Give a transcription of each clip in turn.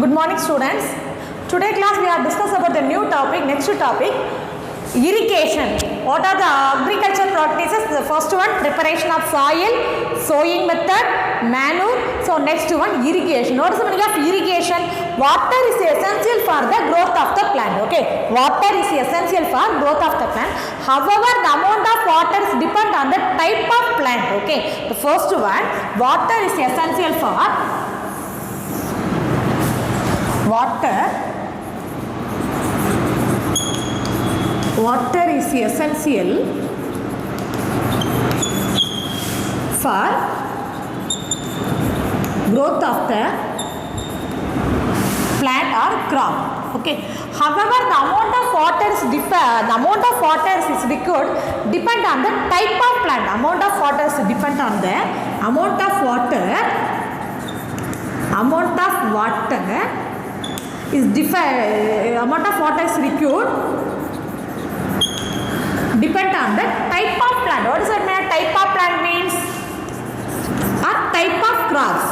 Good morning students. Today class we are discuss about the new topic. Next topic, irrigation. What are the agriculture practices? The first one, preparation of soil, sowing method, manure. So next one, irrigation. What is the meaning of irrigation? Water is essential for the growth of the plant. Okay, water is essential for growth of the plant. However, the amount of water is depend on the type of plant. Okay, the first one, water is essential for water is essential for growth of the plant or crop. Okay, however, the amount of water is required depend on the type of plant. Amount of water is depend on the amount of water is required depend on the type of plant. What does that mean? Type of plant means a type of crops.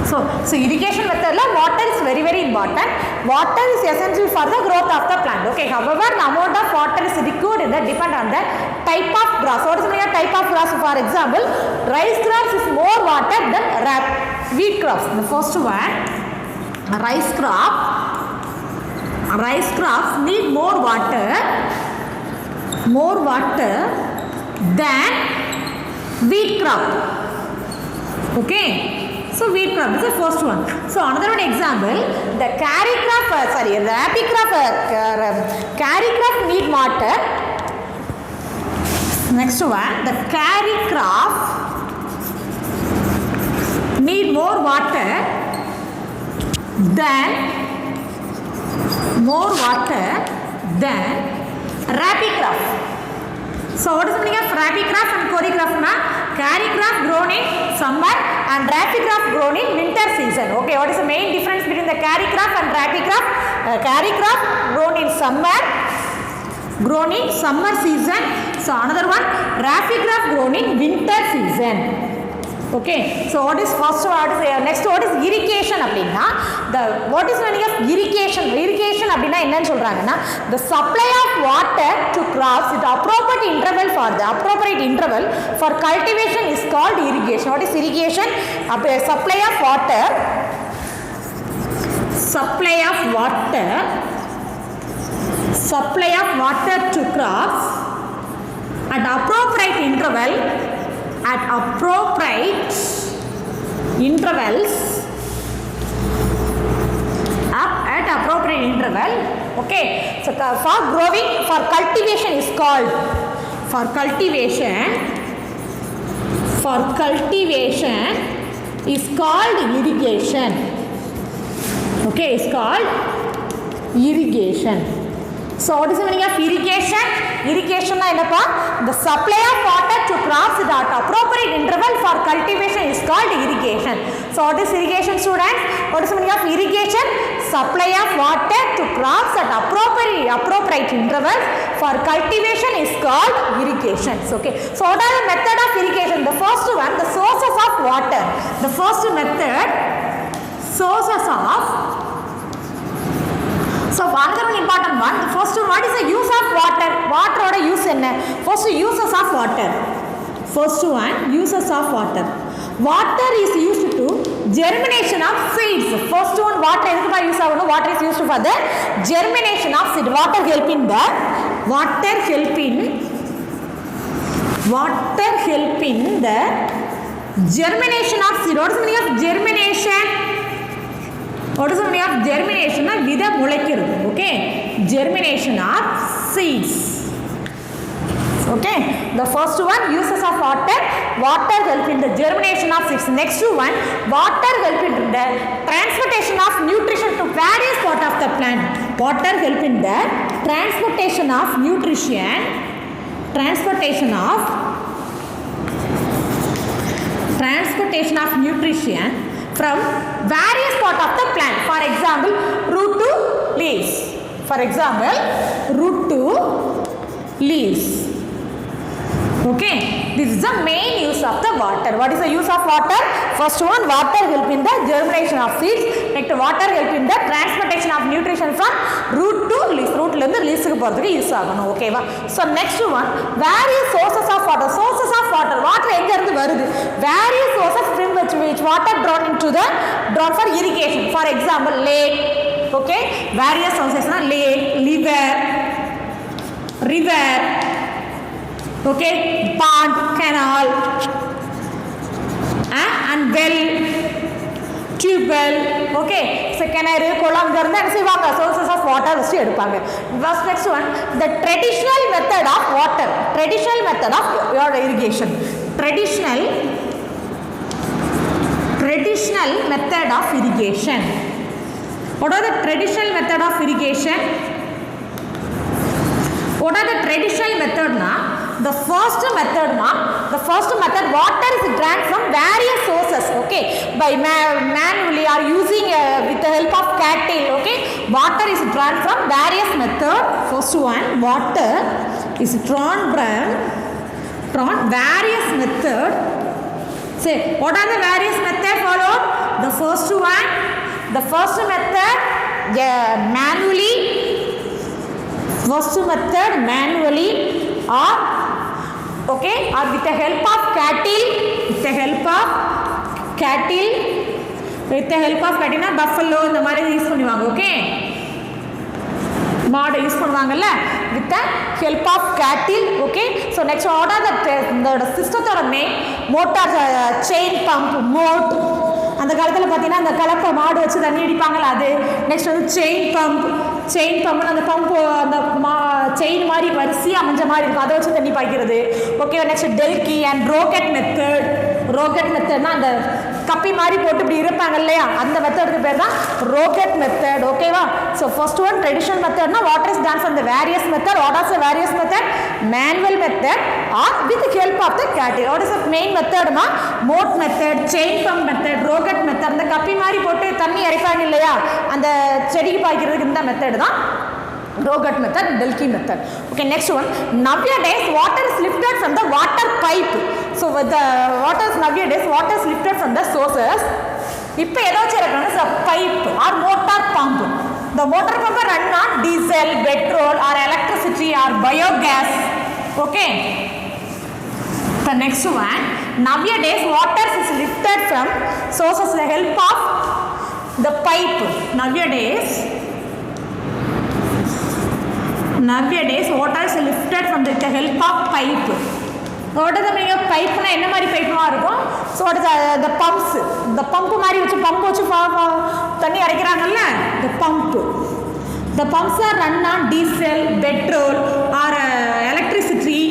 So irrigation method la water is very important. Water is essential for the growth of the plant. Okay, however, the amount of water is required depend on the type of grass. What is the meaning of type of grass? For example, rice crops is more water than wheat crops. The first one, rice crops need more water than wheat crop. Okay, so wheat crop is the first one. So another one example, the rabi crop need water. Next one, the carry crop need more water than rabi crop. So what is the meaning of rabi crop and kori crop? Kari crop grown in summer and rabi crop grown in winter season. Okay, what is the main difference between the kari crop and rabi crop? Kari crop grown in summer season. So another one, rabi crop grown in winter season. Okay, so what is first one? Next what is irrigation அப்படினா? What is the meaning of irrigation? Irrigation அப்படினா என்னன்னு சொல்றாங்கன்னா, the supply of water to crops at appropriate interval for cultivation is called irrigation. What is irrigation? Supply of water to crops at appropriate intervals. Okay, so for cultivation is called irrigation. Okay, it's called irrigation. So what is the meaning of irrigation? Irrigation na enna pa? The supply of water to crops at appropriate interval for cultivation is called irrigation. So what is irrigation, students? What is the meaning of irrigation? Supply of water to crops at appropriate intervals for cultivation is called irrigation. Okay, so what are the method of irrigation? The first one, the sources of water. The first method, sources of. So another one important one. The first one, what is the use of water? Water oda use enna? First, uses of water. First one, uses of water. Water is used to germination of seeds. First one, water edukku use agunu? Water is used for the germination of seed. Water helping the germination of seed. What is the meaning of germination? What is the meaning of germination? Vida molekkirudu. Okay, germination of seeds. Okay, the first one, uses of water help in the germination of seeds. Next one, water help in the transportation of nutrition to various parts of the plant. Water help in the transportation of nutrition from various parts of the plant. For example, root to leaves. Okay, Okay, this is the main use of the water. What is the use of water? First one, water help in the germination of seeds. Next, water help in the transportation of nutrition from root to leaf. Root la irundhu leaves ku poradhukku use aganum. Okay va? So next one, various sources of water. Sources of water. Water enga irundhu varudhu? Various sources from which water drawn for irrigation. For example, lake. Okay, various sources na lake, river, okay, pond, canal, and well, tube well, okay. So canary, kolam, garden, and sources of water. Next one, the traditional method of water. Traditional method of your irrigation. Traditional method of irrigation. What are the traditional method of irrigation? What are the traditional method na? The first method, water is drawn from various sources, okay, by manually or using with the help of cattle, okay. Water is drawn from various method. First one, water is drawn various method. Say, what are the various method followed? The first method, manually. First method, manually, or okay, or with the help of cattle, na buffalo இந்த மாதிரி use பண்ணுவாங்க, okay. மாடு use பண்ணுவாங்கல்ல, with the help of cattle, okay. So next order the system name, motor, chain pump, moat. அந்த காலத்தில் பார்த்தீங்கன்னா அந்த கலப்பை மாடு வச்சு தண்ணி அடிப்பாங்களா அது. நெக்ஸ்ட் வந்து செயின் பம்ப் அந்த பம்பு அந்த செயின் மாதிரி வரிசையாக அமைஞ்ச மாதிரி இருக்கும், அதை வச்சு தண்ணி பாய்க்கிறது, ஓகே. நெக்ஸ்ட் டெல்கி அண்ட் ரோக்கெட் மெத்தட்னா அந்த கப்பி மாதிரி போட்டு இப்படி இருப்பாங்க இல்லையா, அந்த மெத்தடுக்கு பேர் தான் ரோக்கெட் மெத்தட், ஓகேவா. ஸோ ஃபர்ஸ்ட் ஒன் ட்ரெடிஷனல் மெத்தட்னா water is drawn from the various method. What are the various method? Manual method or with help of the cattle. What is the main மெத்தட்னா mote method, chain pump method, rocket method. அந்த கப்பி மாதிரி போட்டு தண்ணி இறைப்பாங்க இல்லையா, அந்த செடிக்கு பாய்க்கிறதுக்கு இந்த மெத்தட் தான் rocket method, Delki method. Okay, next one. Nowadays, water is lifted from the water pipe. So, with the nowadays, water is lifted from the sources. இப்போ ஏதாச்சும் இருக்கணும் a pipe or motor pump. The motor pump run on diesel, petrol or electricity or biogas. Okay. The next one. Nowadays, water is lifted from sources with the help of the pipe. Nowadays, water is lifted from the help of pipe. What is the meaning of pipe? Na enna mari pipe ma irukum? So what is the pumps? The pump mari vechu thanni araikirangalla, the pumps are run on diesel, petrol or electricity,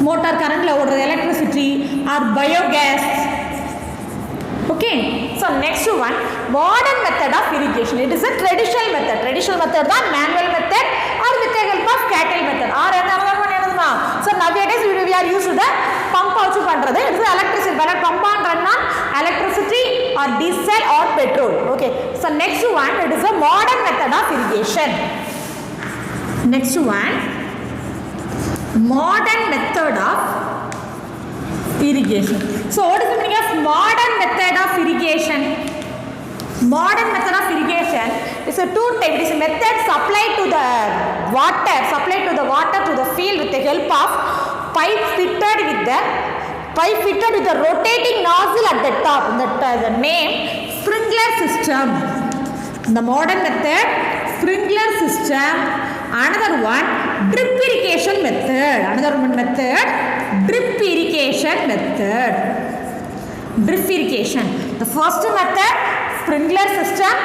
motor current la odra electricity or biogas. Okay, so next one, modern method of irrigation. It is a traditional method. Traditional method is manual method or with the help of cattle method. Or another one, so nowadays we are used to the pump also pandrathu. It is electricity. But pump on run on electricity or diesel or petrol. Okay, so next one, it is a modern method of irrigation. Next one, modern method of irrigation. So what is the meaning of modern method of irrigation? Modern method of irrigation is a two type. It is a method supplied to the water to the field with the help of pipe fitted with the rotating nozzle at the top. The name sprinkler system. The modern method, sprinkler system. Another one, drip irrigation method. Drip irrigation. The first method, sprinkler system.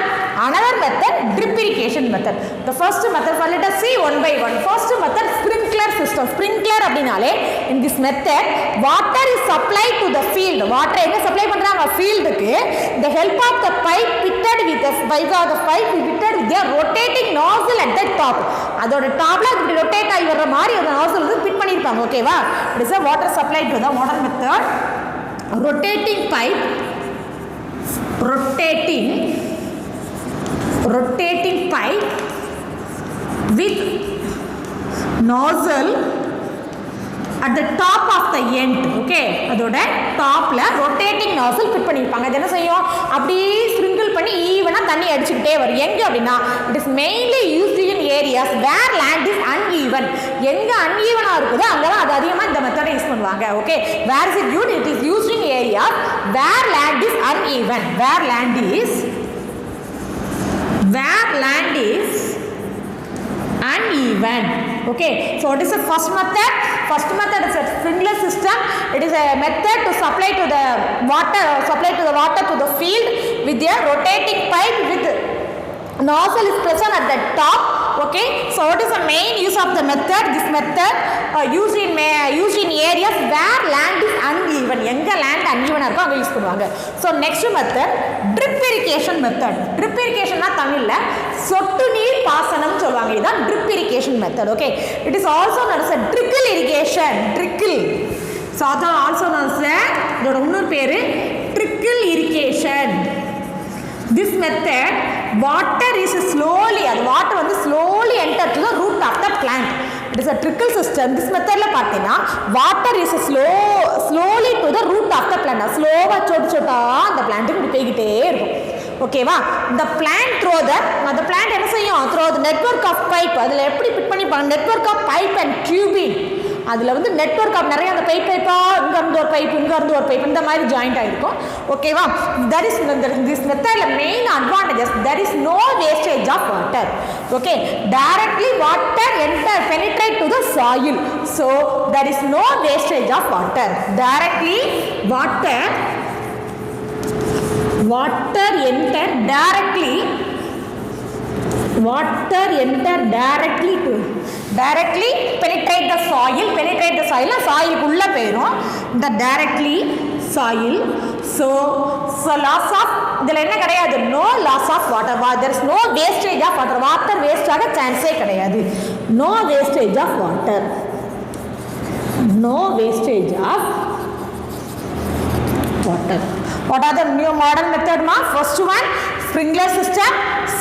Another method, drip irrigation method. The first method, let us see one by one. First method, sprinkler system. Sprinkler abdinale, in this method, water is supplied to the field. Water is supplied to the field. The help of the pipe fitted with the rotating nozzle at the top. That top rotate the nozzle fit pannirpaanga, okay va? It is a water supplied to the modern method. Rotating pipe with nozzle at the top of the end. Okay, அதோட டாப்ல rotating nozzle fit பண்ணிருப்பாங்க. அது என்ன செய்யும், அப்படியே sprinkle பண்ணி ஈவனா தண்ணி அடிச்சுக்கிட்டே வரும். எங்க அப்படின்னா it is mainly used in areas where land is uneven. எங்க அன்ஈவனா இருக்குதோ அங்கதான் அது அதிகமாக இந்த மெத்தடை யூஸ் பண்ணுவாங்க. Okay, where is it used? It is used in areas where land is uneven. Where land is uneven. Okay, so what is the first method? First method is a sprinkler system. It is a method to supply to the water to the field with a rotating pipe with nozzle is present at the top. Okay, so what is the main use of the method? This method used in areas where land is uneven. எங்க land uneven இருக்கோ அங்க use பண்ணுவாங்க. So next method drip irrigation method. Drip irrigation னா தமிழ்ல சொட்டு நீர் பாசனம் சொல்வாங்க. இதுதான் drip irrigation method. Okay, it is also known as a trickle irrigation. Trickle, so that also known as இதோட இன்னொரு பேரு trickle irrigation. This method water is slowly enter to the root of the plant. It is a trickle system. This method la pathina water is slowly to the root of the plant. Slowly chota அந்த plant ku போயிட்டே இருக்கும். ஓகேவா, the plant through the plant என்ன செய்யும், through the network of pipe. அதுல எப்படி fit பண்ணிப்பாங்க, network of pipe and tubing. அதில் வந்து நெட்வொர்க் ஆஃப் நிறைய அந்த பைப்பாக இங்கேருந்து ஒரு பைப் இங்கேருந்து ஒரு பைப் இந்த மாதிரி ஜாயிண்ட் ஆகிருக்கும். ஓகேவா, தட் இஸ் திஸ் மெத்தடில் main advantages there is no wastage of water. Okay, directly water penetrate to the soil, so there is no wastage of water. Directly water enter directly penetrate the soil உள்ள போயிடும். இந்த directly soil, so loss of இதுல என்ன கிடையாது, no loss of water. There is no wastage of water. Water waste ஆக சான்ஸே கிடையாது. No wastage of water. What are the new modern method? First one sprinkler system,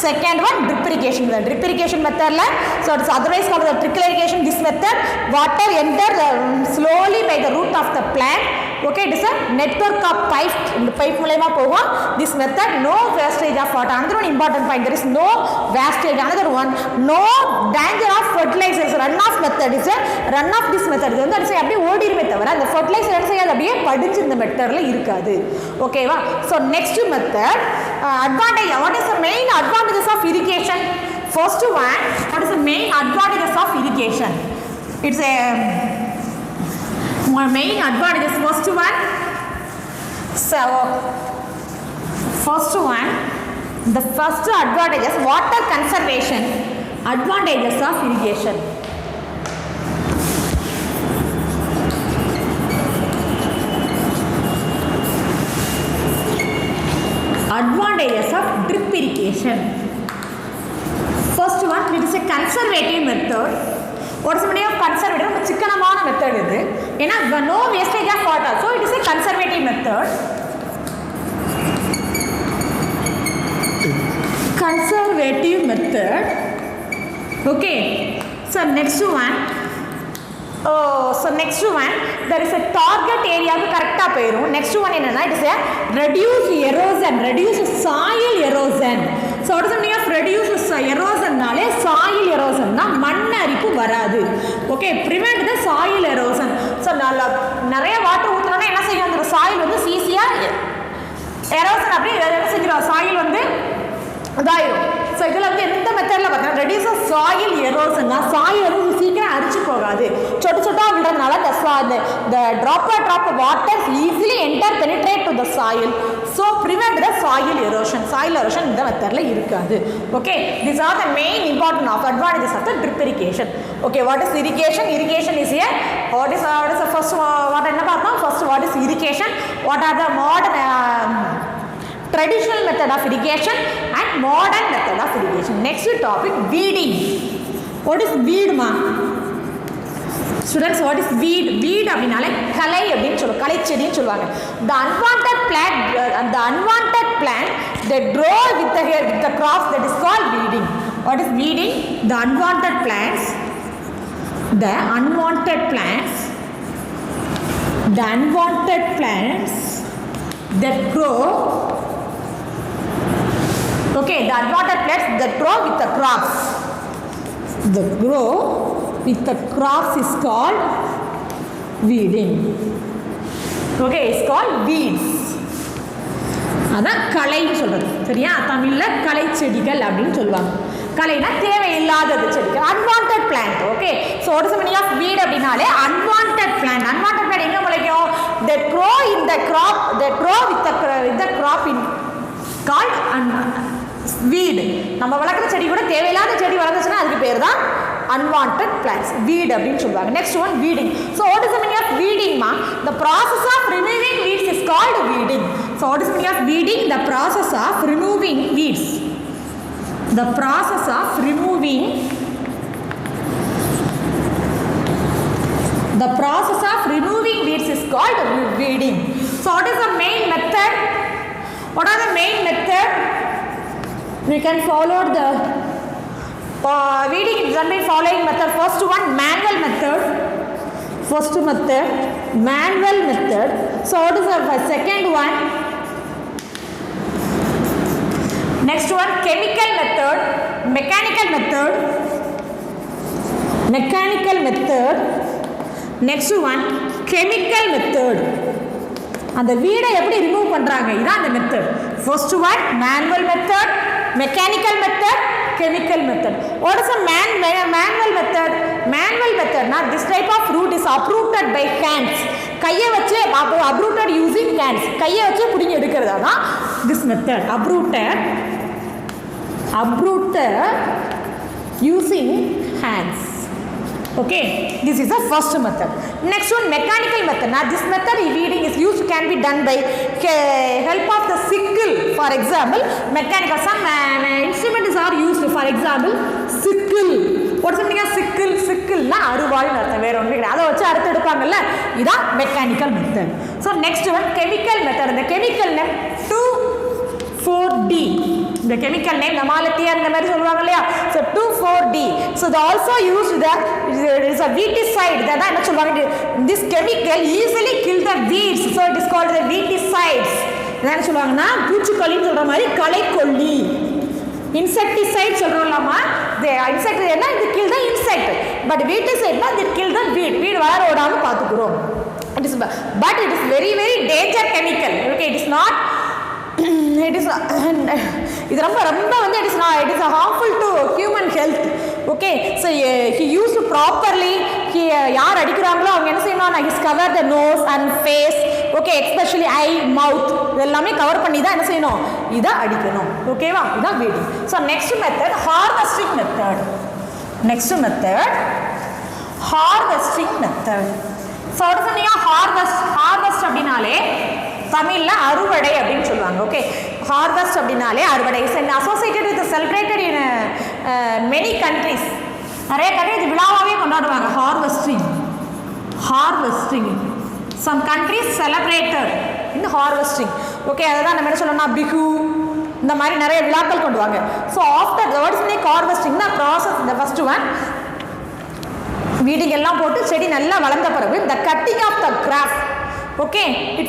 second one drip irrigation method. Drip irrigation method la, so it's otherwise called the trickle irrigation. This method water enter slowly by the root of the plant. Okay, it is a network of pipe. இந்த pipe மூலமா போகும். This method no wastage of water. Another one important point, there is no wastage. Another one, no danger of fertilizers. Run off method is a run off this method. இது வந்து அது அப்படியே ஓடிருமே தவிர அந்த fertilizer என்ன செய்யாது, அப்படியே படிஞ்சு இந்த மெத்தட்ல இருக்காது. ஓகேவா, so next method advantage. What is the main advantages of irrigation? First one, what is the main advantages of irrigation? It's a main advantages. First one, the first advantage is water conservation. Advantages of irrigation. Advantages of drip irrigation. First one, it is a conservative method. What is the meaning of conservative? சிக்கனமான method இது. ஏன்னா no wastage of water, so it is a conservative method. Conservative method. Okay, so next one, there is a target area க்கு கரெக்ட்டா போயிரும். next one என்னன்னா, it is a reduce soil erosion. So what is the meaning of reduce erosion? நாலே soil erosion னா மண் அரிப்பு வராது. Okay, prevent the soil erosion. So நிறைய வாட்டர் ஊத்துறோம்னா என்ன செய்யும், அந்த soil வந்து ஈஸியா erosion அப்படியே என்ன செஞ்சிரும், soil வந்து இதாயிரும். ஸோ இதில் வந்து எந்த மெத்தடில் பார்த்தீங்கன்னா ரெடியூஸ் சாயில் எரோஷன்னா சாயில் வந்து சீக்கிரம் அரிச்சு போகாது. சொட்டா விடுறதுனால the drop water easily enter penetrate to the soil, so prevent the soil erosion. இந்த மெத்தடில் இருக்காது. Okay, these are the main important of advantages of the drip irrigation. Okay, what is irrigation? Irrigation is here. What is the first what என்ன பார்த்தோம்? First, what is irrigation? What are the modern traditional method of irrigation and modern method of irrigation. Next topic, weeding. What is weed ma? Students, what is weed? Weed அப்படினாலே களை அப்படினு சொல்லுவாங்க, களை செடின்னு சொல்லுவாங்க. The unwanted plant they grow with the crops, that is called weeding. What is weeding? The unwanted plants the unwanted plants that grow, okay, the unwanted plants that grow with the crops, that grow with the crops is called weeding. Okay, it's called weeds. அதான் களைன்னு சொல்கிறது, சரியா? தமிழில் களை செடிகள் அப்படின்னு சொல்லுவாங்க. களைனா தேவையில்லாதது செடிகள், unwanted plant. Okay, so what is the meaning of weed அப்படின்னாலே அன்வான்ட் பிளான்ட். அன்வான்ட் பிளான்ட் எங்கே முளைக்கும்? That grow in the crop, that grow with the crop in called weed. நம்ம வளர்க்குற செடி கூட தேவையில்லாத செடி வளர்ந்துச்சுன்னா அதுக்கு பேர் தான் அன்வான்ட் பிளான்ட்ஸ், வீடு அப்படின்னு சொல்லுவாங்க. Next one weeding. So what is the meaning of weeding மா? The process of removing weeds is called weeding. So what is the meaning of weeding? The process of removing weeds. The process of removing weeds is called weeding. So what is the main method? What are the main method? We can follow the weeding is done by following method. First one, manual method. First method, manual method. So what is the second one? Next one, chemical method, mechanical method, mechanical method. Next one, chemical method. அந்த வீடை எப்படி remove பண்ணுறாங்க, இதான் அந்த method. First one manual method, mechanical method, chemical method. What is a manual method? Manual மெத்தட்னா this type of root is uprooted by hands. கையை வச்சு uprooted using hands, கையை வச்சு பிடிங்கி எடுக்கிறதா தான் this method. Uprooted using hands. Okay, this is the first method. Next one, mechanical method. Now this method weeding is used, can be done by help of the sickle. For example, mechanical, some instruments are used. For example, sickle. What's the meaning of sickle? Sickle na aruvaal nartha vera onnu keda adha vachu aruthu edupangalla, ida mechanical method. So next one, chemical method. The chemical name 2,4-D. The chemical name Namalati and the மாதிரி சொல்லுவாங்க இல்லையா? So 2,4-D. So they also used it is a weedicide. அதான் என்ன சொல்லுவாங்க, this chemical easily kill the weeds. So it is called the weedicides. என்ன சொல்லுவாங்கன்னா பூச்சிக்கொல்லின்னு சொல்ற மாதிரி களைக்கொல்லி. இன்செக்டிசைட் சொல்றோம்லாமா, the insect என்ன, இது kill the insect. But weedicide னா it kill the weed. வீடு வளர விடாம பாத்துக்குறோம். It is, but it is very very danger chemical. Okay, it is not it is இது ரொம்ப ரொம்ப வந்து it is harmful to human health. Okay, so he used properly. யார் அடிக்கிறாங்களோ அவங்க என்ன செய்யணும், his cover the nose and face. Okay, especially eye, mouth இதெல்லாமே cover பண்ணி தான் என்ன செய்யணும், இதை அடிக்கணும். ஓகேவா? இதான் weeding. So next method, harvesting method. Next method, harvesting method. So சொன்னீங்க ஹார்வெஸ்ட் அப்படின்னாலே தமிழில் அறுவடை அப்படின்னு சொல்லுவாங்க. ஓகே, ஹார்வெஸ்ட் அப்படின்னாலே அறுவடை. Associated with celebrated in many countries. நிறைய கண்ட்ரி இது விழாவாகவே கொண்டாடுவாங்க, harvesting. Some countries celebrated in harvesting. Okay, அதுதான் நம்ம என்ன சொல்லணும்னா பிஹு, இந்த மாதிரி நிறைய விழாக்கள் கொண்டுவாங்க. So after what's like harvesting தான் ப்ராசஸ். இந்த ஃபர்ஸ்ட் ஒன் வீடிங் எல்லாம் போட்டு செடி நல்லா வளர்ந்த பிறகு the cutting of the crop. Okay, it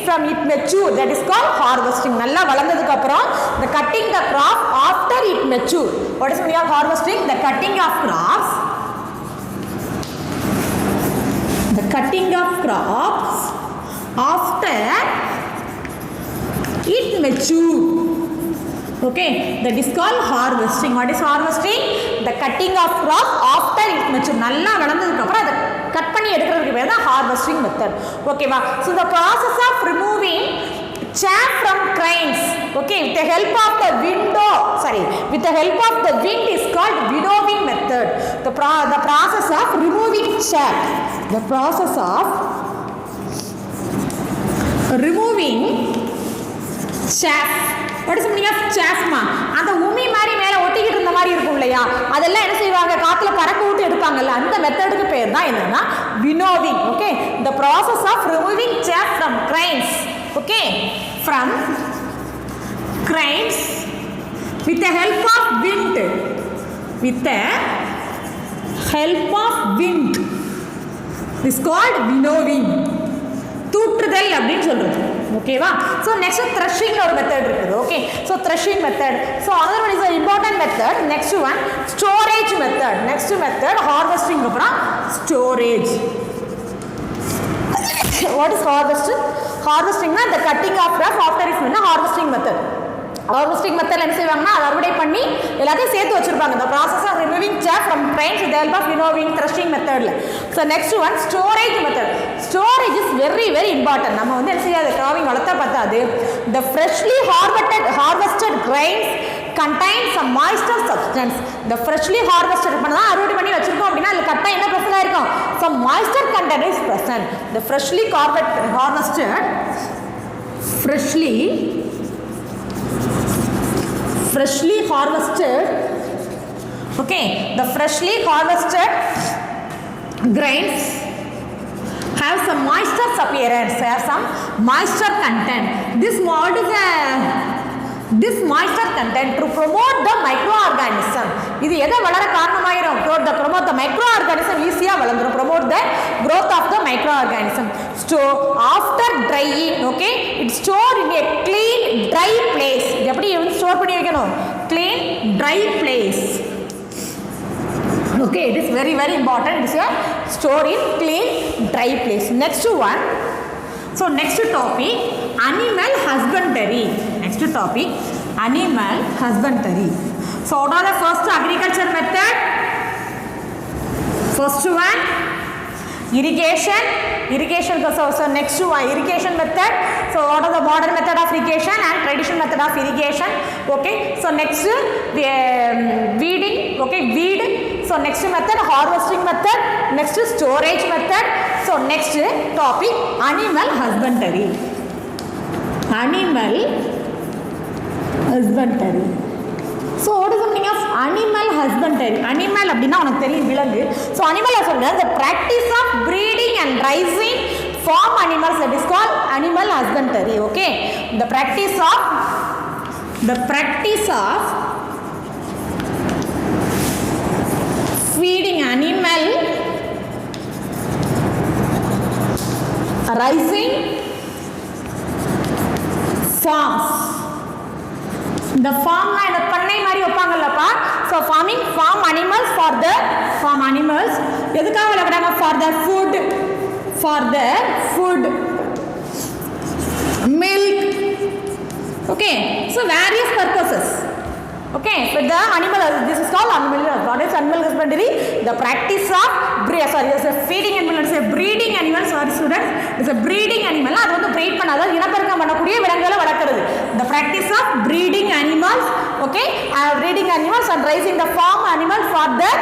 mature, that is called harvesting. நல்லா வளர்ந்ததுக்கு அப்புறம் the cutting the crop after it mature. What is the meaning of harvesting? The cutting of crops, the cutting of crops after it mature. Okay, that is called harvesting. What is harvesting? The cutting of crop after it mature. நல்லா வளர்ந்ததுக்கு அப்புறம் அதை cut பண்ணி எடுக்கிறதுக்கு பேர் தான் harvesting method. ஓகேவா? So the process of removing chaff from grains, okay, with the help of the wind is called winnowing method. The process of removing chaff, the process of removing chaff. What is the meaning of chaff ma? அந்த உமி மாதிரி மேலே ஒட்டிக்கிட்டு இருந்த மாதிரி இருக்கும் இல்லையா, அதெல்லாம் என்ன செய்வாங்க, காற்றுல பறக்க விட்டு எடுப்பாங்கல்ல, அந்த மெத்தடுக்கு பேர் தான் என்னன்னா winnowing. Okay, the process of removing chaff from grains. Okay, from grains with the help of wind. With the help of wind is called winnowing. தூற்றுதல் அப்படின்னு சொல்றது. ஓகேவா? ஸோ நெக்ஸ்ட் த்ரெஷிங் ஒரு மெத்தட் இருக்குது. Okay, so threshing method. So other one is important method. Next one storage method. Next method harvesting. அப்புறம் storage. What is harvesting? ஹார்வெஸ்டிங்னா the cutting of the after is harvesting method. Harvesting மெத்தட்ல என்ன செய்வாங்கன்னா அதை அறுவடை பண்ணி எல்லாத்தையும் சேர்த்து வச்சிருப்பாங்க. the process of removing chaff from grains with the help of winnowing threshing methodல. so next one storage method. storage is very very important. நம்ம வந்து என்ன செய்யாது, கிராவிங் வளர்த்தா பத்தாது. the freshly harvested grains contain some moisture substance. the freshly harvested பண்ணா அறுவடை பண்ணி வச்சிருக்கோம் அப்படின்னா அதுல கட்டா என்ன பிரச்சனை இருக்கும்? some moisture content is present. the freshly harvested okay, the freshly harvested grains have some moisture appearance, have some moisture content. This moisture content to promote the microorganism. இது எதை வளர காரணமாயிரும்? promote the microorganism ஈஸியா வளர்ந்துரும். promote the growth of the microorganism. So after drying, okay, it's stored in a clean dry place. இது எப்படி store பண்ணி வைக்கணும்? clean dry place. okay, it is very very important. It is a store in clean dry place. next one, so next topic animal husbandry. next topic animal husbandry. so what are the first agriculture method? first one irrigation. So next one irrigation method. so what are the modern method of irrigation and traditional method of irrigation? okay, so next weeding. okay, weed. so next method harvesting method. next storage method. so next topic animal husbandry. animal husbandry. so what is the meaning of animal husbandry? animal அப்படினா உங்களுக்கு தெரியும் விலங்கு. so animal husbandry the practice of breeding and raising farm animals, that is called animal husbandry. okay, the practice of feeding animal, raising farms. இந்த ஃபார்ம்னா இந்த பண்ணை மாதிரி வைப்பாங்கல்லப்பா. So farm animals எதுக்காக வளர்க்குறாங்க? for the food, milk. okay, so various purposes. okay, so the animal, this is called animal. what is animal husbandry? the practice of feeding animal. it's a breeding animal. sorry students, it's a breeding animal. அது வந்து breed பண்ண, அதாவது இனப்பெருக்கம் பண்ணக்கூடிய விலங்குகளை வளர்க்கிறது. the practice of breeding animals. okay, breeding animals and raising the farm animal for the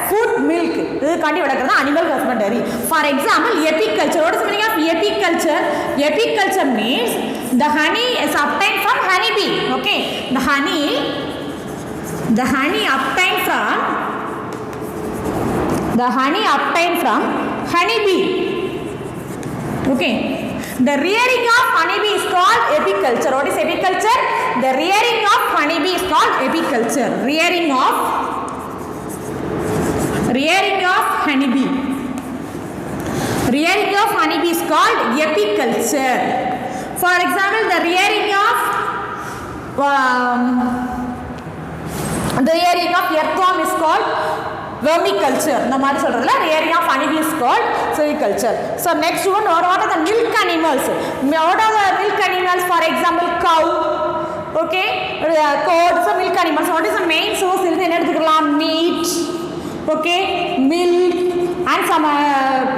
food, milk. இதுக்காண்டி வளர்க்கிறது animal husbandry. for example apiculture. what is the meaning of apiculture? apiculture means the honey is obtained from honeybee. okay, the honey obtained from honeybee. okay, the rearing of honeybee is called apiculture. what is apiculture? the rearing of honeybee is called apiculture. rearing of honeybee is called apiculture. for example the rearing of earthworm is called vermiculture. இந்த மாதிரி சொல்றதுல rearing of honeybee is called silviculture. so next one, what are the milk animals? what are the milk animals? for example cow. okay, goat. so milk animals. what is the main source? இருந்து என்ன எடுத்துக்கலாம்? meat. okay, milk and some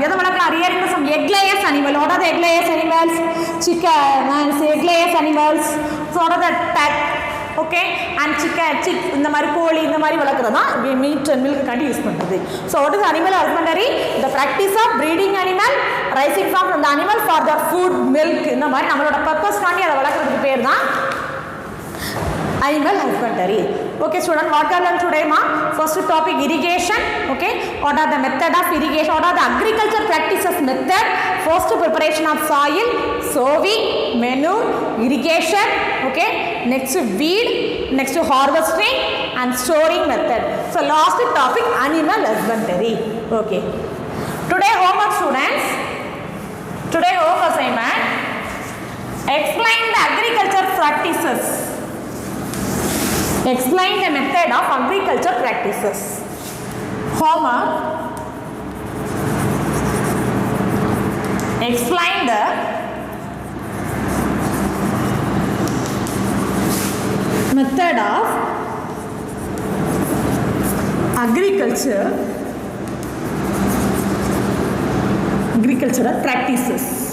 எதை வளர்க்கலாம்? rearing some egg layers animal. what are the egg layers animals? chicken and egg layers animals. so what are the okay, and chick இந்த மாதிரி கோழி இந்த மாதிரி வளர்க்குறது தான் மீட் அண்ட் மில்க் காண்டி யூஸ் பண்ணுறது. So what is animal husbandry? The practice of breeding animal, raising from the animal for the food, milk, இந்த மாதிரி நம்மளோட பர்பஸ் காண்டி அதை வளர்க்குறதுக்கு பேர் தான் animal husbandry. okay student, what are learned today ma? first topic irrigation. okay, what are the method of irrigation? what are the agriculture practices method? first preparation of soil, sowing, manure, irrigation. okay, next weed, next harvesting and storing method. so last topic animal husbandry. okay, today homework students, today homework assignment. Explain the agriculture practices. Explain the method of agriculture practices. Homework. Explain the method of agricultural practices.